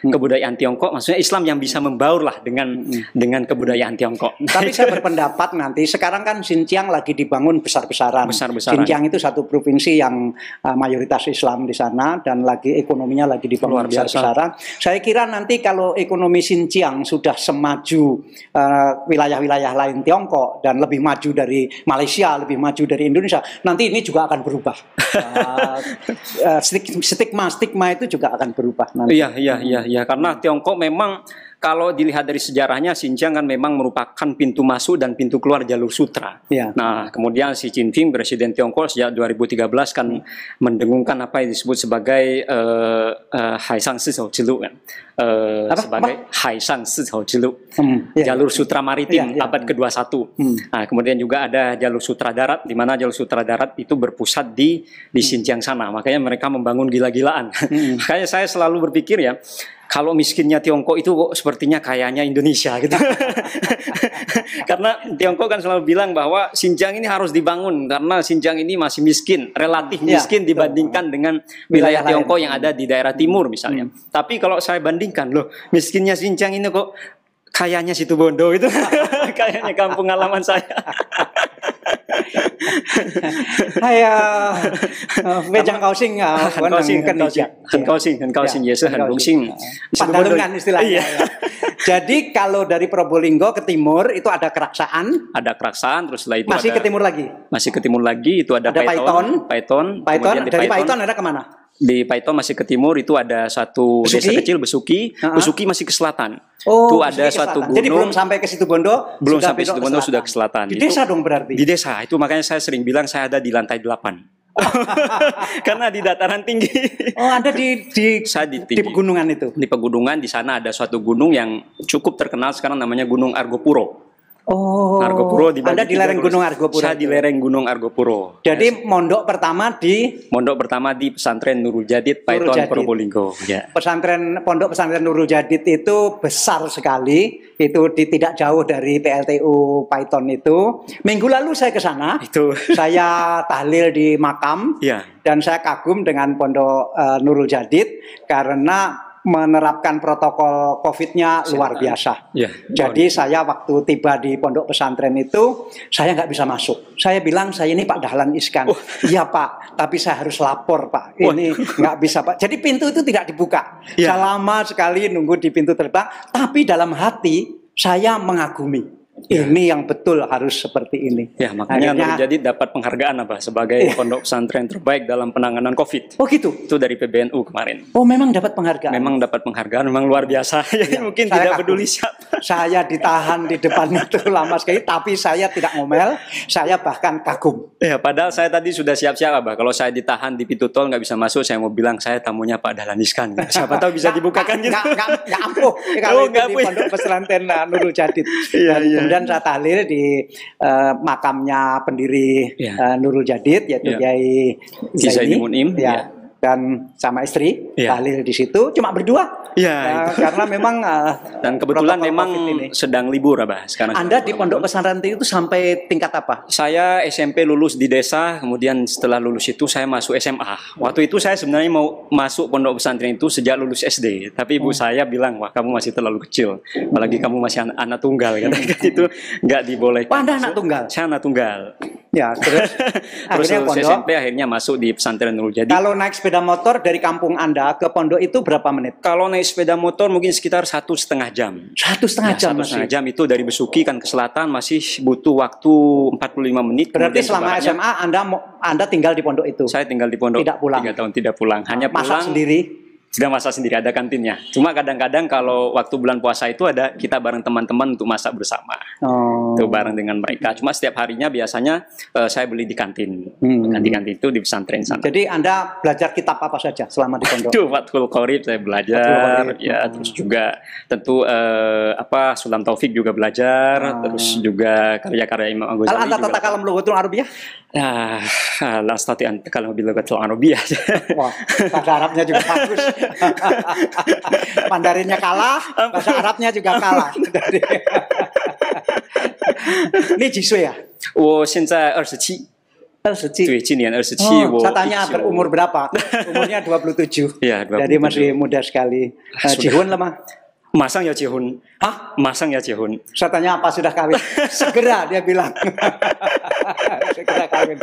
kebudayaan Tiongkok, maksudnya Islam yang bisa membaur lah dengan kebudayaan Tiongkok. Tapi saya berpendapat nanti sekarang kan Xinjiang lagi dibangun besar-besaran. Xinjiang itu satu provinsi yang mayoritas Islam di sana dan lagi ekonominya lagi dibangun besar-besaran. Saya kira nanti kalau ekonomi Xinjiang sudah semaju wilayah-wilayah lain Tiongkok dan lebih maju dari Malaysia, lebih maju dari Indonesia, nanti ini juga akan berubah. Stigma itu juga akan berubah nanti. Iya, karena Tiongkok memang kalau dilihat dari sejarahnya, Xinjiang kan memang merupakan pintu masuk dan pintu keluar jalur sutra. Ya. Nah, kemudian Xi Jinping, Presiden Tiongkok sejak 2013 kan mendengungkan apa yang disebut sebagai Haishan Sizhou Jilu kan. Sebagai Haishan Sizhou Jilu, jalur sutra maritim abad ke-21. Nah, kemudian juga ada jalur sutra darat, di mana jalur sutra darat itu berpusat di Xinjiang sana. Makanya mereka membangun gila-gilaan. Makanya saya selalu berpikir ya, kalau miskinnya Tiongkok itu kok sepertinya kayanya Indonesia gitu. Karena Tiongkok kan selalu bilang bahwa Xinjiang ini harus dibangun karena Xinjiang ini masih miskin, relatif miskin dibandingkan dengan wilayah Tiongkok yang ada di daerah timur misalnya. Tapi kalau saya bandingkan, loh miskinnya Xinjiang ini kok kayaknya Situbondo itu. Kayaknya kampung halaman saya. Pandalengan istilahnya. Jadi kalau dari Probolinggo ke timur itu ada Keraksaan. Ada Keraksaan, terus setelah itu masih ke timur lagi. Masih ke timur lagi itu ada Paiton. Dari Paiton ada kemana? Di Paiton masih ke timur itu ada satu desa kecil Besuki. Besuki masih ke selatan. Oh, itu ada suatu gunung. Jadi belum sampai ke Situbondo. Belum sampai Situbondo sudah ke selatan. Di desa dong berarti. Di desa itu makanya saya sering bilang saya ada di lantai 8. Karena di dataran tinggi. Oh, ada di pegunungan itu. Di pegunungan di sana ada suatu gunung yang cukup terkenal sekarang namanya Gunung Argopuro. Oh, Argopuro Anda di lereng Gunung Argopuro. Saya di lereng Gunung Argopuro. Jadi mondok pertama di pesantren Nurul Jadid, Paiton, Probolinggo. Ya. Pondok pesantren Nurul Jadid itu besar sekali. Itu tidak jauh dari PLTU Paiton itu. Minggu lalu saya ke sana. Saya tahlil di makam. Dan saya kagum dengan pondok Nurul Jadid karena menerapkan protokol COVID-nya luar biasa. Jadi saya waktu tiba di pondok pesantren itu, saya nggak bisa masuk. Saya bilang, saya ini Pak Dahlan Iskan. Iya Pak, tapi saya harus lapor Pak. Ini nggak bisa Pak. Jadi pintu itu tidak dibuka. Saya lama sekali nunggu di pintu terbang, tapi dalam hati saya mengagumi. Ini yang betul harus seperti ini. Ya, makanya Nurul Jadid dapat penghargaan apa sebagai pondok pesantren terbaik dalam penanganan COVID. Oh gitu. Itu dari PBNU kemarin. Oh, memang dapat penghargaan. Memang dapat penghargaan, memang luar biasa. Mungkin saya tidak peduli siapa. Saya ditahan di depan itu lama sekali, tapi saya tidak ngomel. Saya bahkan kagum. Ya, padahal saya tadi sudah siap-siap Abah. Kalau saya ditahan di pintu tol nggak bisa masuk, saya mau bilang saya tamunya Pak Dahlan Iskan. Siapa tahu bisa dibukakan gitu. Nggak ampuh. Kalau itu di pondok pesantren Nurul Jadid. Kemudian saya tahlil di makamnya pendiri Nurul Jadid, yaitu Kiai Zaini Munim, dan sama istri tahlil di situ, cuma berdua. Karena memang dan kebetulan memang sedang libur Abah sekarang. Anda di pondok pesantren itu sampai tingkat apa? Saya SMP lulus di desa, kemudian setelah lulus itu saya masuk SMA. Waktu itu saya sebenarnya mau masuk pondok pesantren itu sejak lulus SD, tapi ibu saya bilang, wah kamu masih terlalu kecil, apalagi kamu masih anak tunggal, kata itu nggak dibolehkan. Anda anak tunggal? Saya anak tunggal. Ya, terus lulus SMP akhirnya masuk di pesantren Nurul Jadid. Kalau naik sepeda motor dari kampung Anda ke pondok itu berapa menit? Kalau naik sepeda motor mungkin sekitar 1,5 jam. 1,5 jam? 1,5 jam itu dari Besuki kan ke selatan masih butuh waktu 45 menit. Berarti selama SMA Anda tinggal di pondok itu? Saya tinggal di pondok. Tidak pulang? 3 tahun tidak pulang. Hanya masak pulang sendiri? Sudah masak sendiri, ada kantinnya. Cuma kadang-kadang kalau waktu bulan puasa itu ada kita bareng teman-teman untuk masak bersama. Itu bareng dengan mereka. Cuma setiap harinya biasanya saya beli di kantin. Di kantin itu di pesantren sana. Jadi Anda belajar kitab apa saja selama di pondok? Fathul Qorib saya belajar. Terus juga tentu Sulam Taufik juga belajar. Terus juga karya-karya Imam Al-Ghazali. Kalau Anda tata kalam Lughatul Arabiyah? La astati an kalau Lughatul Arabiyah. Wah, bahasa Arabnya juga bagus. Mandarinnya kalah, bahasa Arabnya juga kalah. Ini Jiswe ya? 我现在27 27，saya tanya berumur berapa? Umurnya 27. Ya, 27. Jadi masih muda sekali. Jihun lah mah. Masang ya Jihun. Hah? Masang ya Jihun. Saya tanya apa sudah kawin? Segera dia bilang. Segera kawin.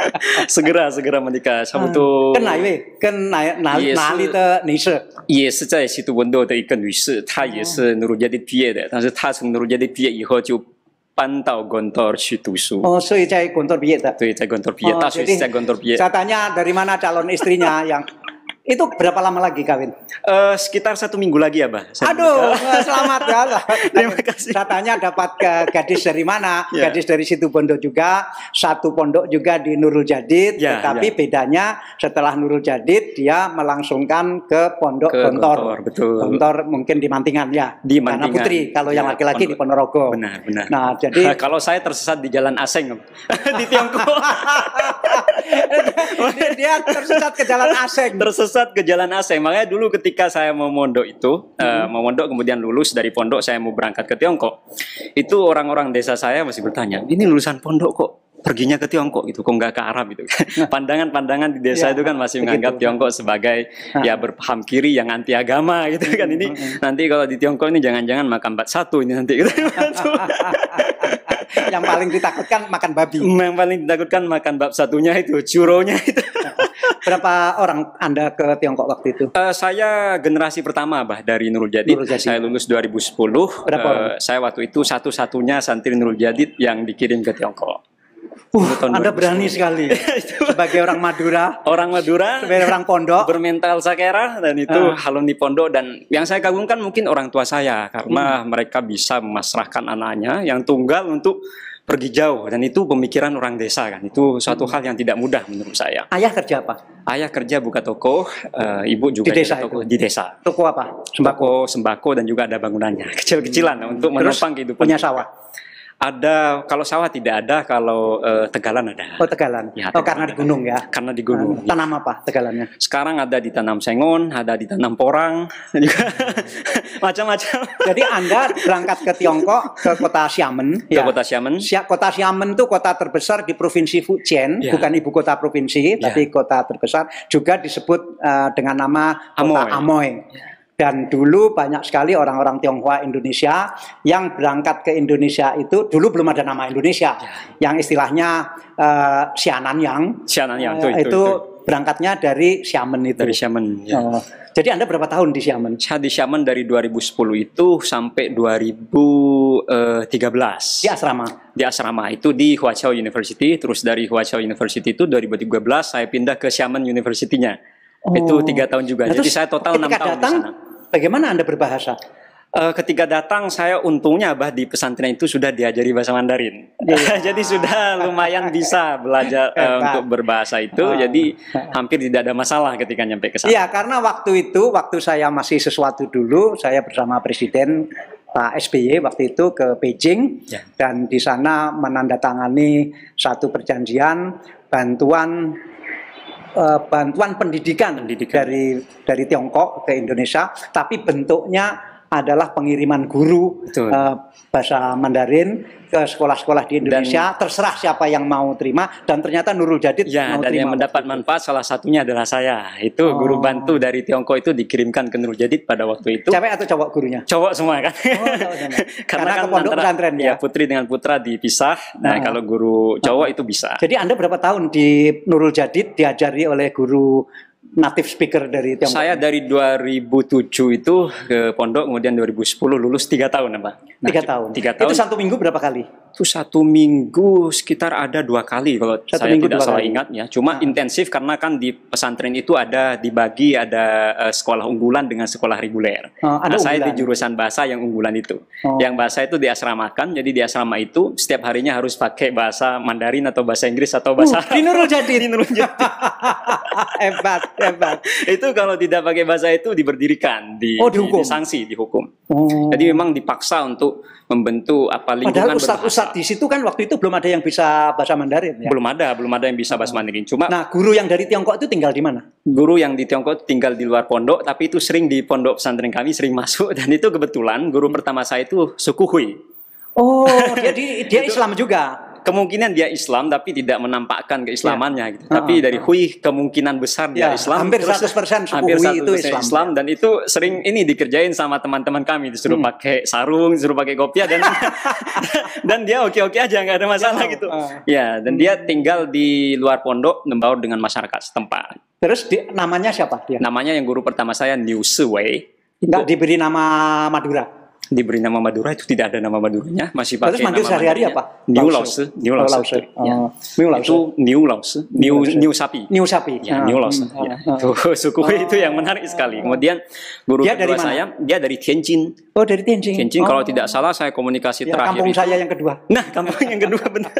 segera menikah. 差不多。跟哪一位？跟哪里的女士？也是在西都温度的一个女士，她也是 Nurul Jadid 毕业的，但是她从 Nurul Jadid 毕业以后就搬到 Gontor 去读书。哦，所以在 Gontor 毕业的。对，在 Gontor 毕业，大学是在 Gontor 毕业。saya tanya dari mana calon istrinya yang itu berapa lama lagi kawin? Sekitar 1 minggu lagi ya, Bah. Aduh, selamat ya. Terima kasih. Saya tanya dapat gadis dari mana? Ya. Gadis dari situ Bondo juga, satu pondok juga di Nurul Jadid, ya, tetapi bedanya setelah Nurul Jadid dia melangsungkan ke pondok Gontor. Betul. Gontor mungkin di Mantingan ya. Di Mantingan. Karena putri, kalau yang laki-laki di Ponorogo. Benar. Nah, jadi kalau saya tersesat di Jalan Aseng di Tiongkok. dia tersesat ke Jalan Aseng. Tersesat ke Jalan Aseng. Makanya dulu ketika saya mau mondok itu, mau mondok kemudian lulus dari pondok saya mau berangkat ke Tiongkok. Itu orang-orang desa saya masih bertanya, ini lulusan pondok kok perginya ke Tiongkok itu, kok nggak ke Arab itu. Pandangan-pandangan di desa itu kan masih menganggap Tiongkok sebagai ya berpaham kiri yang anti agama gitu kan. Ini nanti kalau di Tiongkok ini jangan-jangan makan bat satu ini nanti gitu. Yang paling ditakutkan makan babi. Yang paling ditakutkan makan bab satunya itu, curonya itu. Berapa orang Anda ke Tiongkok waktu itu? Saya generasi pertama, Bah, dari Nurul Jadid. Saya lulus 2010. Berapa orang? Saya waktu itu satu-satunya santri Nurul Jadid yang dikirim ke Tiongkok. Anda berani sekali. Sebagai orang Madura. Orang Madura. Sebagai orang pondok. Bermental sakera. Dan itu alumni pondok. Dan yang saya kagumkan mungkin orang tua saya. Karena mereka bisa memasrahkan anaknya yang tunggal untuk pergi jauh. Dan itu pemikiran orang desa kan. Itu suatu hal yang tidak mudah menurut saya. Ayah kerja apa? Ayah kerja buka toko. Ibu juga di desa toko itu? Di desa. Toko apa? Sembako dan juga ada bangunannya. Kecil-kecilan untuk menopang kehidupan. Punya sawah? Ada, kalau sawah tidak ada, kalau tegalan ada. Oh, tegalan. Ya, karena di gunung ya. Karena di gunung. Tanam apa tegalannya? Sekarang ada ditanam sengon, ada ditanam porang, juga macam-macam. Jadi Anda berangkat ke Tiongkok ke kota Xiamen. Ke kota Xiamen. Kota Xiamen itu kota terbesar di provinsi Fujian, bukan ibu kota provinsi, tapi kota terbesar. Juga disebut dengan nama kota Amoy. Dan dulu banyak sekali orang-orang Tionghoa Indonesia yang berangkat ke Indonesia itu, dulu belum ada nama Indonesia, yang istilahnya Xiananyang. Xiananyang itu berangkatnya dari Xiamen itu. Dari Xiamen. Ya. Jadi Anda berapa tahun di Xiamen? Saya di Xiamen dari 2010 itu sampai 2013. Di asrama? Di asrama itu di Huaqiao University. Terus dari Huaqiao University itu 2013 saya pindah ke Xiamen University-nya. Itu 3 tahun juga. Jadi saya total 6 tahun di sana. Bagaimana Anda berbahasa? Ketika datang saya untungnya Bah di pesantren itu sudah diajari bahasa Mandarin. Jadi sudah lumayan bisa belajar untuk berbahasa itu. Jadi hampir tidak ada masalah ketika nyampe ke sana. Iya, karena waktu itu waktu saya masih sesuatu dulu, saya bersama Presiden Pak SBY waktu itu ke Beijing dan di sana menandatangani satu perjanjian bantuan pendidikan dari Tiongkok ke Indonesia, tapi bentuknya adalah pengiriman guru bahasa Mandarin ke sekolah-sekolah di Indonesia, dan terserah siapa yang mau terima, dan ternyata Nurul Jadid mau dan terima. yang mendapat manfaat salah satunya adalah saya. Itu guru bantu dari Tiongkok itu dikirimkan ke Nurul Jadid pada waktu itu. Cewek atau cowok gurunya? Cowok semua kan. Karena ke pondok pesantren ya. Putri dengan putra dipisah. Nah, kalau guru cowok itu bisa. Jadi Anda berapa tahun di Nurul Jadid diajari oleh guru native speaker dari Tiongkok? Saya dari 2007 itu ke pondok, kemudian 2010 lulus 3 tahun, Pak. 3 tahun. 3 tahun. Itu 1 minggu berapa kali? Itu 1 minggu sekitar ada 2 kali kalau saya tidak salah ingat ya. Cuma intensif karena kan di pesantren itu ada dibagi, ada sekolah unggulan dengan sekolah reguler. Nah, saya di jurusan bahasa yang unggulan itu. Yang bahasa itu diasramakan, jadi di asrama itu setiap harinya harus pakai bahasa Mandarin atau bahasa Inggris atau bahasa di Nurul Jadid. Di Nurul Jadid. Hebat. Itu kalau tidak pakai bahasa itu diberdirikan, disanksi, dihukum. Jadi memang dipaksa untuk membentuk lingkungan berbahasa. Padahal ustadz di situ kan waktu itu belum ada yang bisa bahasa Mandarin ya? Belum ada yang bisa bahasa Mandarin. Cuma guru yang dari Tiongkok itu tinggal di mana? Guru yang di Tiongkok tinggal di luar pondok, tapi itu sering di pondok pesantren kami, sering masuk, dan itu kebetulan guru pertama saya itu suku Hui. Oh, dia Islam juga. kemungkinan dia Islam tapi tidak menampakkan keislamannya gitu. Tapi dari Hui kemungkinan besar dia Islam. Hampir 100% suku hampir Hui itu Islam dan itu sering ini dikerjain sama teman-teman kami, disuruh pakai sarung, disuruh pakai kopiah dan dan dia oke-oke aja, nggak ada masalah gitu. Ya, dan dia tinggal di luar pondok membaur dengan masyarakat setempat. Terus namanya siapa dia? Namanya yang guru pertama saya Niu Siwei. Nggak diberi nama Madura? Diberi nama Madura, itu tidak ada nama Maduranya, masih pakai. Terus manggil sehari-hari apa? Niu Laosi, Niu Laosi. Itu Niu Laosi, Niu Sapi. Niu Sapi. Ya, Niu Laosi. Itu suku itu yang menarik sekali. Kemudian guru kedua saya, dia dari Tianjin. Oh, dari Tianjin. Tianjin, kalau tidak salah saya komunikasi terakhir. Kampung saya yang kedua. Nah, kampung yang kedua benar.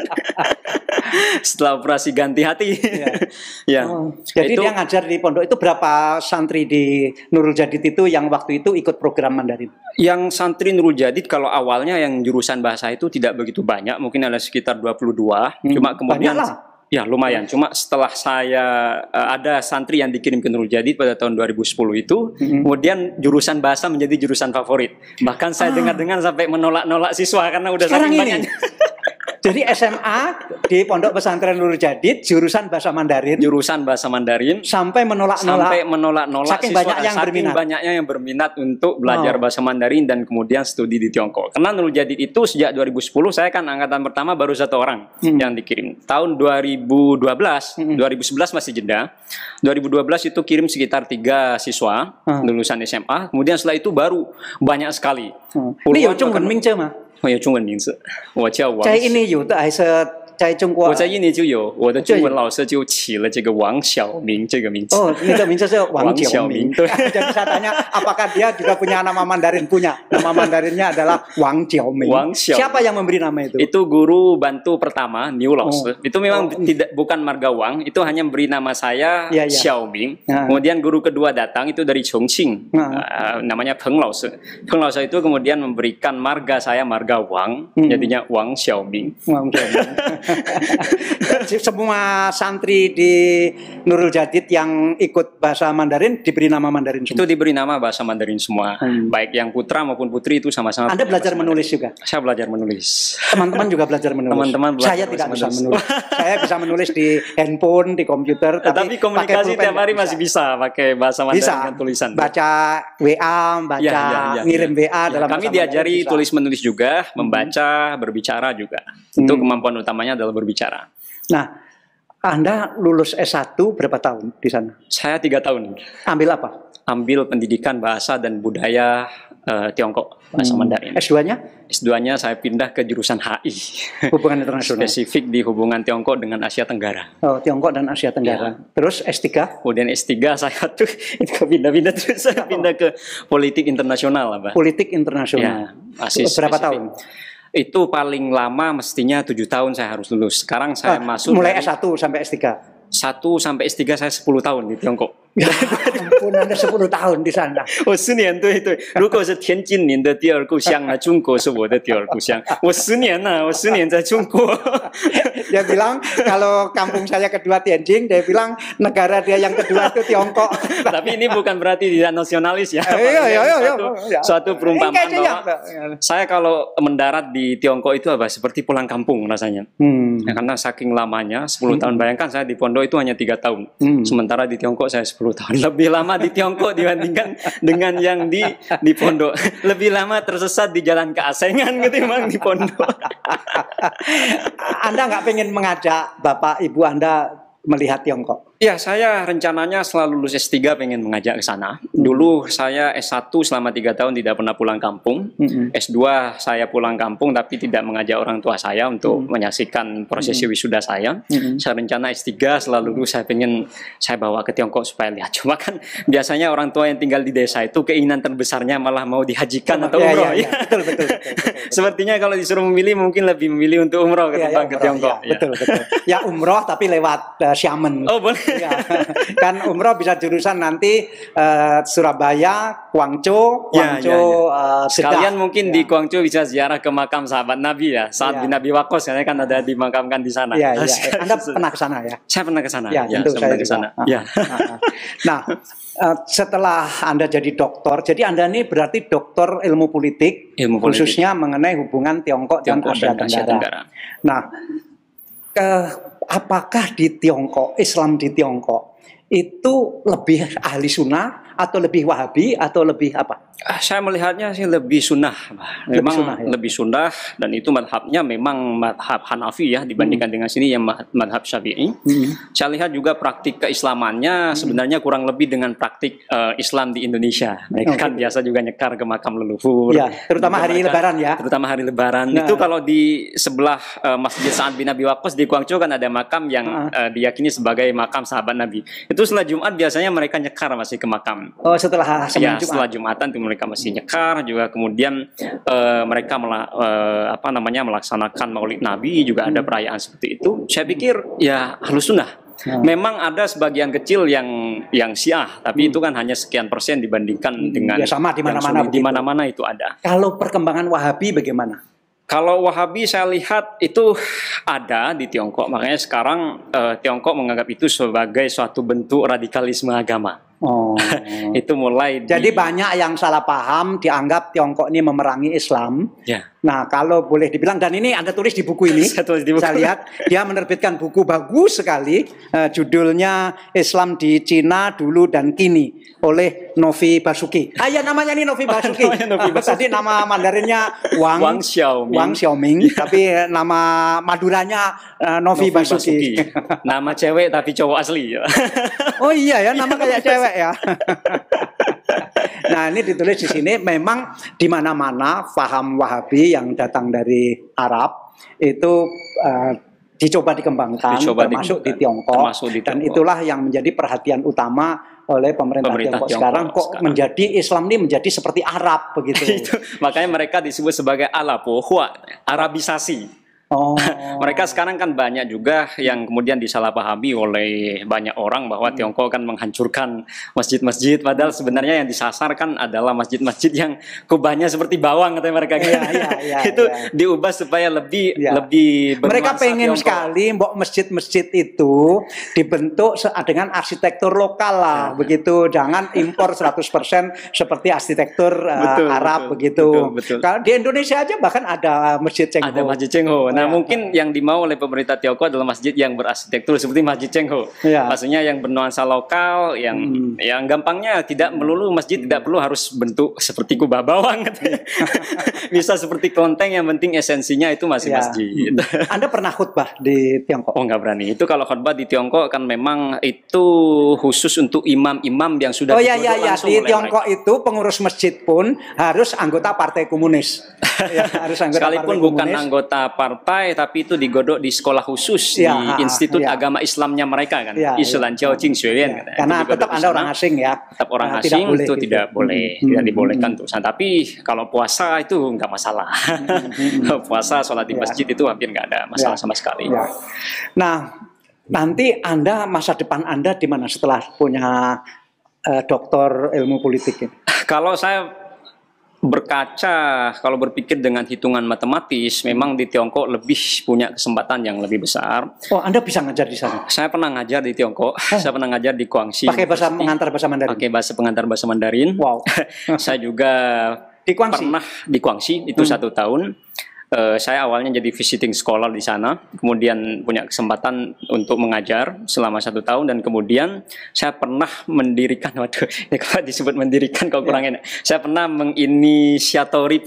Setelah operasi ganti hati. Ya. Jadi dia ngajar di pondok itu berapa santri di Nurul Jadid itu yang waktu itu ikut program Mandarin? Yang santri Nurul Jadid kalau awalnya yang jurusan bahasa itu tidak begitu banyak, mungkin ada sekitar 22. Cuma kemudian ya lumayan. Cuma setelah saya ada santri yang dikirim ke Nurul Jadid pada tahun 2010 itu, kemudian jurusan bahasa menjadi jurusan favorit. Bahkan saya dengar-dengar sampai menolak-nolak siswa karena udah saking banyaknya. Jadi SMA di Pondok Pesantren Nurul Jadid jurusan bahasa Mandarin. Jurusan bahasa Mandarin sampai menolak-nolak saking banyaknya yang berminat untuk belajar bahasa Mandarin dan kemudian studi di Tiongkok. Karena Nurul Jadid itu sejak 2010 saya kan angkatan pertama baru 1 orang yang dikirim. Tahun 2011 masih jeda. 2012 itu kirim sekitar 3 siswa lulusan SMA. Kemudian setelah itu baru banyak sekali. Ini Yung Wen Ming mah. 我有中文名字，我叫王。在印尼有的还是在中国？我在印尼就有，我的中文老师就起了这个王晓明这个名字。哦，你的名字是王晓明。对。Jadi saya tanya, apakah dia juga punya nama Mandarin? Punya. Nama Mandarinnya adalah Wang Xiaoming. Wang Xiaoming. Siapa yang memberi nama itu? Itu guru bantu pertama, Niu Laosi. Itu memang bukan marga Wang, itu hanya memberi nama saya Xiaoming. Kemudian guru kedua datang itu dari Chongqing, namanya Peng Laosi. Peng Laosi itu kemudian memberikan marga saya marga Wang, jadinya Wang Xiaoming. Wang Xiaoming. Semua santri di Nurul Jadid yang ikut bahasa Mandarin diberi nama Mandarin semua? Itu diberi nama bahasa Mandarin semua. Baik yang putra maupun putri itu sama-sama. Anda belajar menulis juga? Saya belajar menulis. Teman-teman juga belajar menulis? Teman-teman belajar Saya tidak bisa menulis. Saya bisa menulis di handphone, di komputer. Tapi komunikasi tiap hari masih bisa pakai bahasa Mandarin dengan tulisan. Baca WA, ngirim WA dalam kami diajari tulis-menulis juga, membaca, berbicara juga. Itu kemampuan utamanya adalah berbicara. Nah, Anda lulus S1 berapa tahun di sana? Saya 3 tahun. Ambil apa? Ambil pendidikan bahasa dan budaya Tiongkok, bahasa Mandarin. S2-nya? S2-nya saya pindah ke jurusan HI. Hubungan internasional. Spesifik di hubungan Tiongkok dengan Asia Tenggara. Oh, Tiongkok dan Asia Tenggara. Terus S3? Kemudian S3 saya tuh pindah-pindah terus saya pindah ke politik internasional, Pak. Politik internasional. Berapa tahun? Itu paling lama mestinya 7 tahun saya harus lulus. Sekarang saya masuk mulai S1 sampai S3. 1 sampai S3 saya 10 tahun di Tiongkok. Ya ampun, Anda 10 tahun di sana. 我10年，对对。如果是天津您的第二故乡呢，中国是我的第二故乡。我10年呢，我10年在中国。Dia bilang kalau kampung saya kedua Tianjin, dia bilang negara dia yang kedua itu Tiongkok. Tapi ini bukan berarti tidak nasionalis ya. Suatu perumpamaan bahwa saya kalau mendarat di Tiongkok itu seperti pulang kampung rasanya. Ya, karena saking lamanya 10 tahun. Bayangkan saya di pondok itu hanya 3 tahun. Sementara di Tiongkok saya 10 tahun. Lebih lama di Tiongkok dibandingkan dengan yang di pondok. Lebih lama tersesat di jalan keasengan ketimbang di pondok. Anda nggak pengen mengajak bapak ibu Anda melihat Tiongkok? Ya, saya rencananya setelah lulus S3 pengen mengajak ke sana. Dulu saya S1 selama 3 tahun tidak pernah pulang kampung. S2 saya pulang kampung tapi tidak mengajak orang tua saya untuk menyaksikan prosesi wisuda saya. Saya rencana S3 setelah lulus saya pengen saya bawa ke Tiongkok supaya lihat. Cuma kan biasanya orang tua yang tinggal di desa itu keinginan terbesarnya malah mau dihajikan atau umroh. Betul. Sepertinya kalau disuruh memilih mungkin lebih memilih untuk umroh ketimbang ke Tiongkok. Betul. Ya umroh tapi lewat Xiamen. Oh boleh. Ya, kan umroh bisa jurusan nanti Surabaya, Guangzhou, sekalian mungkin di Guangzhou bisa ziarah ke makam sahabat Nabi ya. Saat bin Nabi Waqqas karena kan ada dimakamkan di sana. Anda pernah ke sana ya? Saya pernah ke sana. Ya, tentu saya pernah ke sana. Nah, setelah Anda jadi doktor, jadi Anda ini berarti doktor ilmu politik, khususnya mengenai hubungan Tiongkok dan Asia Tenggara. Nah, apakah di Tiongkok, Islam di Tiongkok itu lebih ahli sunnah atau lebih wahabi atau lebih apa? Saya melihatnya sih lebih sunnah, memang lebih sunnah, dan itu madhabnya memang madhab Hanafi ya dibandingkan dengan sini yang madhab Syafi'i. Saya lihat juga praktik keislamannya sebenarnya kurang lebih dengan praktik Islam di Indonesia. Mereka kan biasa juga nyekar ke makam leluhur, ya, terutama hari Lebaran ya. Terutama hari Lebaran. Itu kalau di sebelah Masjid Sa'ad bin Abi Waqqas di Guangzhou kan ada makam yang diyakini sebagai makam sahabat Nabi. Itu setelah Jumat biasanya mereka nyekar masih ke makam. Oh, setelah ya, setelah Jumatan itu mereka masih nyekar juga, kemudian mereka melaksanakan Maulid Nabi, juga ada perayaan seperti itu. Saya pikir ya Ahlus Sunnah. Memang ada sebagian kecil yang Syiah, tapi itu kan hanya sekian persen dibandingkan dengan ya, sama di mana-mana. Di mana-mana itu ada. Kalau perkembangan Wahabi bagaimana? Kalau Wahabi saya lihat itu ada di Tiongkok, makanya sekarang Tiongkok menganggap itu sebagai suatu bentuk radikalisme agama. Oh, itu mulai. Jadi banyak yang salah paham, dianggap Tiongkok ini memerangi Islam. Ya. Nah, kalau boleh dibilang, dan ini Anda tulis di buku ini, saya lihat dia menerbitkan buku bagus sekali, judulnya Islam di Cina Dulu dan Kini oleh Novi Basuki. Ya namanya ini Novi Basuki. Tadi nama Mandarinnya Wang Xiaoming, tapi nama Maduranya Novi Basuki. Nama cewek tapi cowok asli. Oh iya ya, nama kayak cewek ya. Nah, ini ditulis di sini, memang di mana-mana paham Wahabi yang datang dari Arab itu dicoba dikembangkan, termasuk di Tiongkok. Dan itulah yang menjadi perhatian utama oleh pemerintah Tiongkok sekarang. Kok menjadi Islam ini menjadi seperti Arab begitu. Itu, makanya mereka disebut sebagai Arabisasi. Mereka sekarang kan banyak juga yang kemudian disalahpahami oleh banyak orang bahwa Tiongkok kan menghancurkan masjid-masjid, padahal sebenarnya yang disasar kan adalah masjid-masjid yang kubahnya seperti bawang, katanya mereka. Itu diubah supaya lebih mereka pengen Tiongkok sekali masjid-masjid itu dibentuk dengan arsitektur lokal lah, begitu, jangan impor 100% seperti arsitektur Arab begitu. Kalau di Indonesia aja bahkan ada Masjid Cengho. Ada Masjid Cengho. Nah, mungkin yang dimau oleh pemerintah Tiongkok adalah masjid yang berarsitektur seperti Masjid Cengho. Maksudnya yang bernuansa lokal, yang gampangnya tidak melulu masjid tidak perlu harus bentuk seperti kubah bawang. Bisa seperti kelenteng, yang penting esensinya itu masih masjid. Anda pernah khutbah di Tiongkok? Oh, nggak berani. Itu kalau khutbah di Tiongkok kan memang itu khusus untuk imam-imam yang sudah langsung di Tiongkok mereka. Itu pengurus masjid pun harus anggota Partai Komunis. Harus anggota sekalipun Partai bukan Komunis. Anggota partai, tapi itu digodok di sekolah khusus, di Institut Agama Islamnya mereka kan, Islam Jiao Jing Xueyuan. Karena tetap Anda orang asing ya. Tetap orang asing itu tidak boleh, tidak dibolehkan tuh. Tapi kalau puasa itu nggak masalah. Puasa, sholat di masjid itu hampir nggak ada masalah sama sekali. Nah, nanti masa depan Anda di mana setelah punya doktor ilmu politik ini? Kalau saya berkaca, kalau berpikir dengan hitungan matematis, memang di Tiongkok lebih punya kesempatan yang lebih besar. Oh, Anda bisa ngajar di sana? Saya pernah ngajar di Tiongkok. Saya pernah ngajar di Guangxi. Pakai pengantar bahasa Mandarin? Pakai pengantar bahasa Mandarin. Wow. Saya juga pernah di Guangxi itu 1 tahun. Saya awalnya jadi visiting scholar di sana, kemudian punya kesempatan untuk mengajar selama 1 tahun, dan kemudian saya pernah mendirikan, kalau disebut mendirikan kok kurang enak. Saya pernah menginisiatori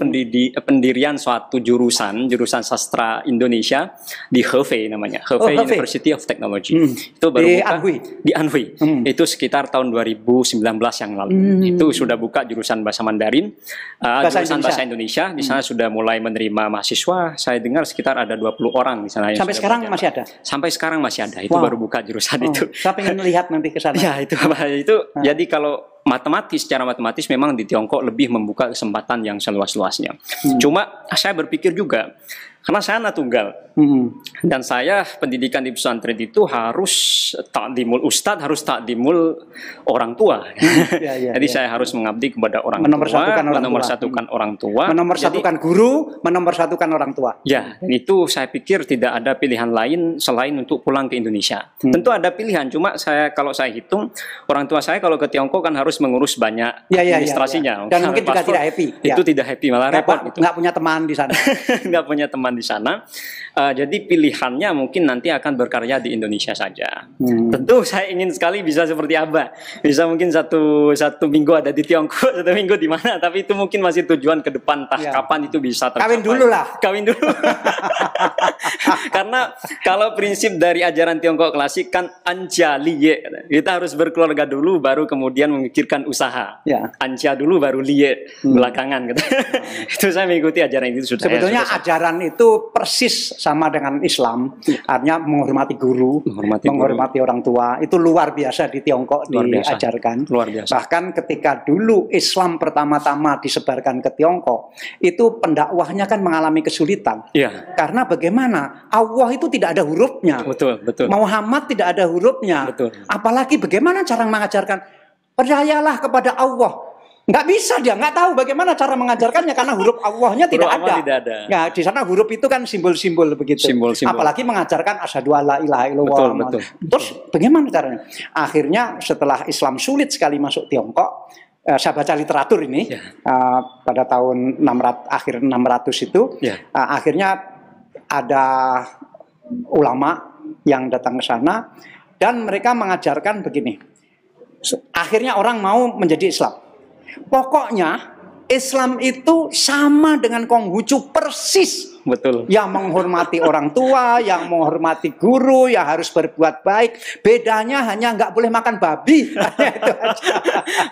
pendirian suatu jurusan sastra Indonesia di Hefei namanya, Hefei University of Technology. Itu baru di Anhui. Itu sekitar tahun 2019 yang lalu. Itu sudah buka jurusan bahasa Mandarin, jurusan bahasa Indonesia. Di sana sudah mulai menerima mahasiswa. Saya dengar sekitar ada 20 orang di sana. Sampai sekarang masih ada? Sampai sekarang masih ada. Itu baru buka jurusan itu. Saya pengen melihat nanti ke sana. Ya, itu. Jadi kalau secara matematis memang di Tiongkok lebih membuka kesempatan yang seluas-luasnya. Cuma saya berpikir juga, karena saya anak tunggal, dan saya pendidikan di pesantren itu harus takdimul ustadz, harus takdimul orang tua. Jadi saya harus mengabdi kepada orang tua, menomorsatukan orang tua, menomorsatukan guru, menomorsatukan orang tua. Ya, dan itu saya pikir tidak ada pilihan lain selain untuk pulang ke Indonesia. Tentu ada pilihan, cuma kalau saya hitung, orang tua saya kalau ke Tiongkok kan harus harus mengurus banyak administrasinya. Dan mungkin juga tidak happy. Itu tidak happy, malah repot. Nggak punya teman di sana. Nggak punya teman di sana. Jadi pilihannya mungkin nanti akan berkarya di Indonesia saja. Tentu saya ingin sekali bisa seperti Abah. Bisa mungkin satu minggu ada di Tiongkok, 1 minggu di mana. Tapi itu mungkin masih tujuan ke depan. Kapan itu bisa tercapai. Kawin dulu lah. Kawin dulu. Karena kalau prinsip dari ajaran Tiongkok klasik kan anja liye. Kita harus berkeluarga dulu baru kemudian memikirkan usaha. Anja dulu baru liye belakangan. Itu saya mengikuti ajaran itu sudah. Sebetulnya ajaran itu persis sama dengan Islam, artinya menghormati guru, menghormati orang tua. Itu luar biasa di Tiongkok diajarkan. Luar biasa. Bahkan ketika dulu Islam pertama-tama disebarkan ke Tiongkok, itu pendakwahnya kan mengalami kesulitan. Karena bagaimana? Allah itu tidak ada hurufnya. Betul. Muhammad tidak ada hurufnya. Apalagi bagaimana cara mengajarkan percayalah kepada Allah. Nggak bisa, dia nggak tahu bagaimana cara mengajarkannya karena huruf Allahnya tidak ada. Nah, di sana huruf itu kan simbol-simbol begitu. Apalagi mengajarkan asyhadu alla ilaha illallah. Terus bagaimana caranya? Akhirnya setelah Islam sulit sekali masuk Tiongkok, saya baca literatur ini pada tahun akhir 600 itu, akhirnya ada ulama yang datang ke sana dan mereka mengajarkan begini. Akhirnya orang mau menjadi Islam. Pokoknya Islam itu sama dengan Konghucu persis. Betul. Yang menghormati orang tua, yang menghormati guru, yang harus berbuat baik. Bedanya hanya nggak boleh makan babi. Itu aja.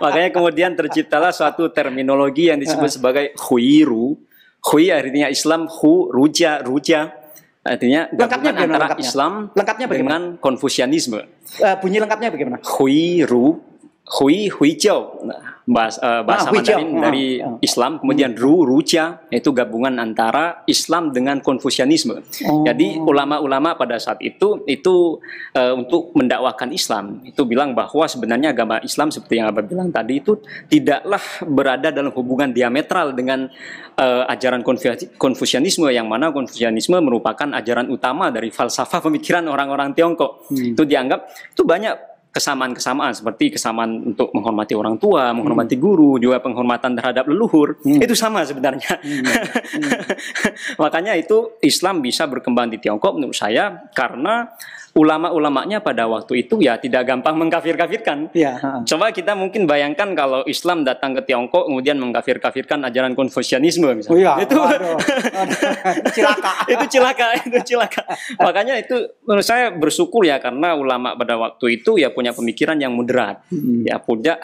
Makanya kemudian terciptalah suatu terminologi yang disebut sebagai huiru. Hui artinya Islam, ruja. Artinya gabungan antara Islam dengan Konfusianisme. Bunyi lengkapnya bagaimana? Huijau. Bahasa Mandarin dari Islam, kemudian ruja itu gabungan antara Islam dengan Konfusianisme. Jadi ulama-ulama pada saat itu untuk mendakwakan Islam itu bilang bahwa sebenarnya agama Islam seperti yang Abah bilang tadi itu tidaklah berada dalam hubungan diametral dengan ajaran Konfusianisme, yang mana Konfusianisme merupakan ajaran utama dari falsafah pemikiran orang-orang Tiongkok. Itu dianggap itu banyak kesamaan-kesamaan, seperti kesamaan untuk menghormati orang tua, menghormati guru, juga penghormatan terhadap leluhur. Itu sama sebenarnya. Makanya itu Islam bisa berkembang di Tiongkok menurut saya karena ulama-ulamanya pada waktu itu ya tidak gampang mengkafir-kafirkan. Coba kita mungkin bayangkan kalau Islam datang ke Tiongkok kemudian mengkafir-kafirkan ajaran Konfusianisme misalnya. Itu cilaka. Makanya itu menurut saya bersyukur ya karena ulama pada waktu itu ya punya pemikiran yang moderat. Ya punya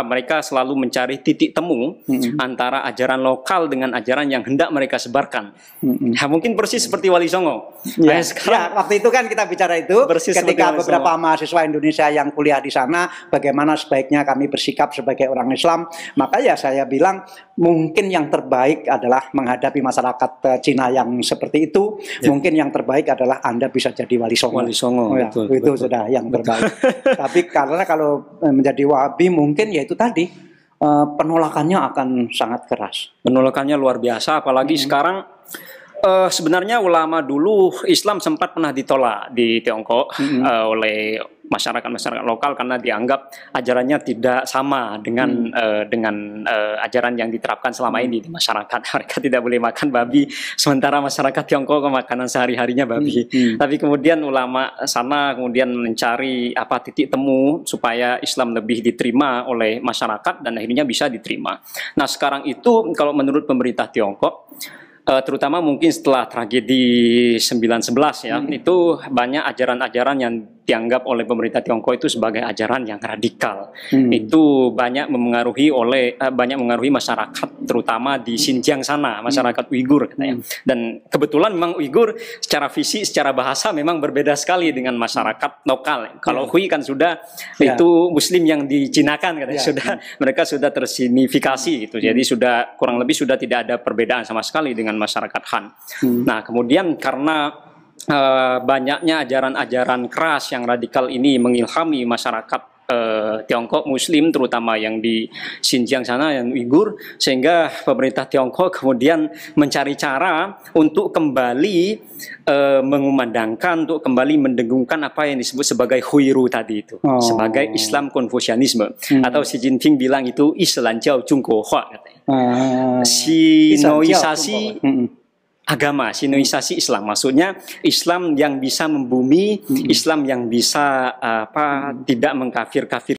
mereka selalu mencari titik temu antara ajaran lokal dengan ajaran yang hendak mereka sebarkan. Mungkin persis seperti Wali Songo. Waktu itu kan kita bicara itu ketika beberapa mahasiswa Indonesia yang kuliah di sana, bagaimana sebaiknya kami bersikap sebagai orang Islam, maka ya saya bilang mungkin yang terbaik adalah menghadapi masyarakat Cina yang seperti itu. Mungkin yang terbaik adalah Anda bisa jadi Wali Songo. Itu sudah yang terbaik. Tapi karena kalau menjadi Wahabi mungkin ya itu tadi penolakannya akan sangat keras. Penolakannya luar biasa, apalagi sekarang. Sebenarnya ulama dulu Islam sempat pernah ditolak di Tiongkok oleh masyarakat lokal karena dianggap ajarannya tidak sama dengan ajaran yang diterapkan selama ini di masyarakat. Mereka tidak boleh makan babi, sementara masyarakat Tiongkok makanan sehari-harinya babi. Tapi kemudian ulama sana kemudian mencari titik temu supaya Islam lebih diterima oleh masyarakat dan akhirnya bisa diterima. Nah sekarang itu kalau menurut pemerintah Tiongkok, terutama mungkin setelah tragedi 9/11 ya, itu banyak ajaran-ajaran yang dianggap oleh pemerintah Tiongkok itu sebagai ajaran yang radikal. Itu banyak mengaruhi masyarakat, terutama di Xinjiang sana, masyarakat Uighur katanya. Dan kebetulan memang Uighur secara fisik, secara bahasa memang berbeda sekali dengan masyarakat lokal. Kalau Hui kan sudah itu Muslim yang dicinakan katanya, mereka sudah tersignifikasi gitu. Jadi sudah kurang lebih sudah tidak ada perbedaan sama sekali dengan masyarakat Han. Nah, kemudian karena banyaknya ajaran-ajaran keras yang radikal ini mengilhami masyarakat Tiongkok Muslim, terutama yang di Xinjiang sana, yang Uighur, sehingga pemerintah Tiongkok kemudian mencari cara untuk kembali mengumandangkan, untuk kembali mendengungkan apa yang disebut sebagai Huiru tadi itu, sebagai Islam Konfusianisme, atau Xi Jinping bilang itu Islam Jiao Zhongguo Hua, katanya. Sinoisasi agama, sinoisasi Islam, maksudnya Islam yang bisa membumi, Islam yang bisa tidak mengkafir-kafir